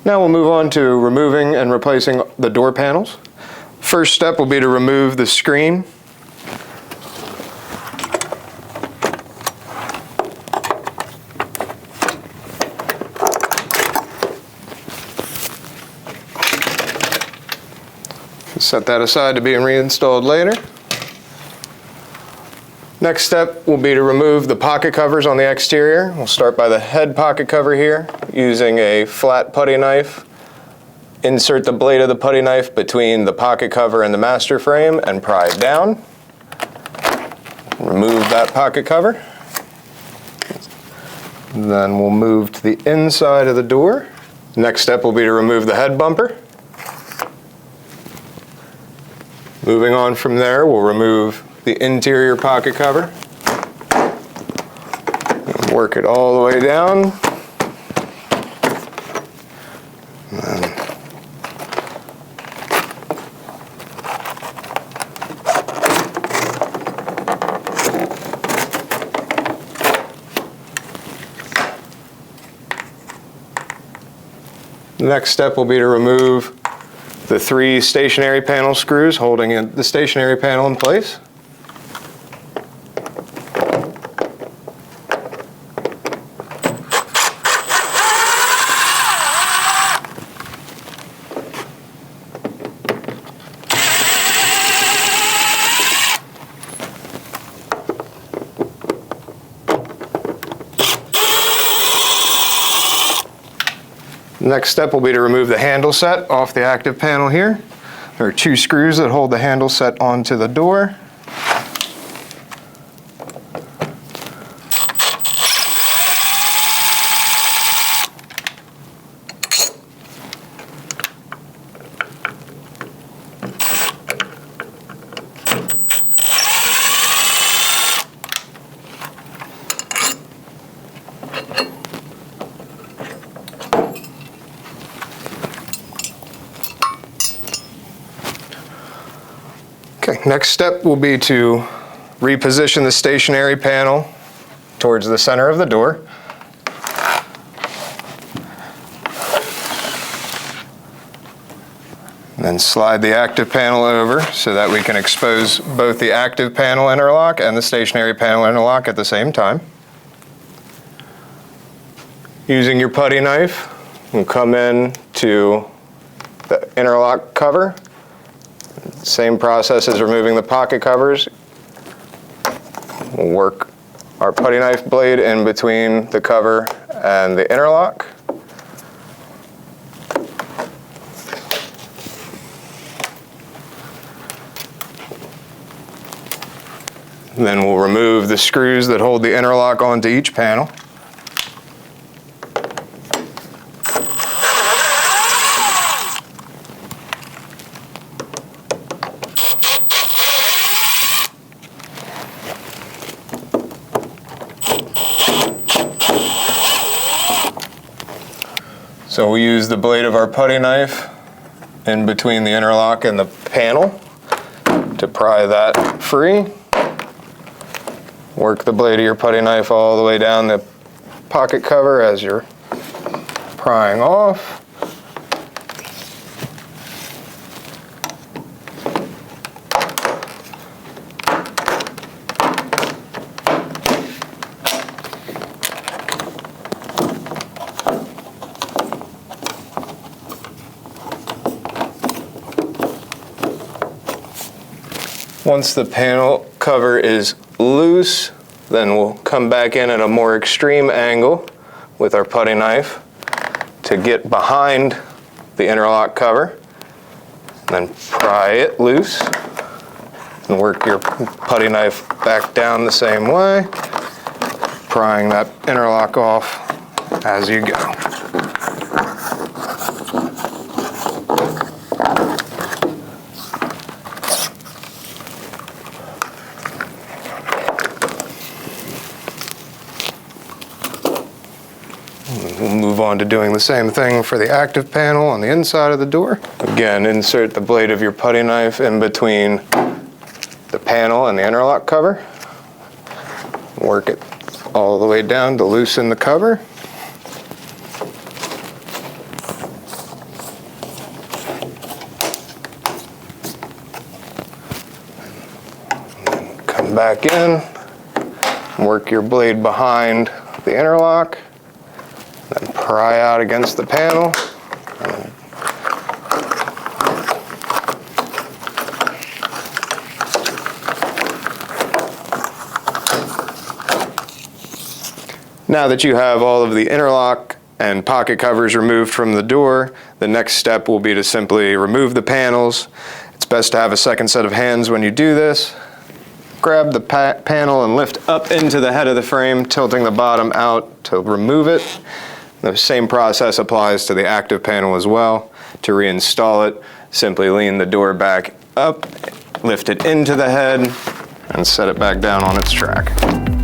Now we'll move on to removing and replacing the door panels. First step will be to remove the screen. Set that aside to be reinstalled later. Next step will be to remove the pocket covers on the exterior. We'll start by the head pocket cover here using a flat putty knife. Insert the blade of the putty knife between the pocket cover and the master frame and pry it down. Remove that pocket cover. Then we'll move to the inside of the door. Next step will be to remove the head bumper. Moving on from there, we'll remove the interior pocket cover. Work it all the way down. The next step will be to remove the 3 stationary panel screws holding the stationary panel in place. Next step will be to remove the handle set off the active panel here. There are 2 screws that hold the handle set onto the door. Okay, next step will be to reposition the stationary panel towards the center of the door. Then slide the active panel over so that we can expose both the active panel interlock and the stationary panel interlock at the same time. Using your putty knife, we'll come in to the interlock cover. Same process as removing the pocket covers. We'll work our putty knife blade in between the cover and the interlock. Then we'll remove the screws that hold the interlock onto each panel. So we use the blade of our putty knife in between the interlock and the panel to pry that free. Work the blade of your putty knife all the way down the pocket cover as you're prying off. Once the panel cover is loose, then we'll come back in at a more extreme angle with our putty knife to get behind the interlock cover. Then pry it loose and work your putty knife back down the same way, prying that interlock off as you go. We'll move on to doing the same thing for the active panel on the inside of the door. Again, insert the blade of your putty knife in between the panel and the interlock cover. Work it all the way down to loosen the cover. back in, work your blade behind the interlock, then pry out against the panel. Now that you have all of the interlock and pocket covers removed from the door, the next step will be to simply remove the panels. It's best to have a second set of hands when you do this. Grab the panel and lift up into the head of the frame, tilting the bottom out to remove it. The same process applies to the active panel as well. To reinstall it, simply lean the door back up, lift it into the head, and set it back down on its track.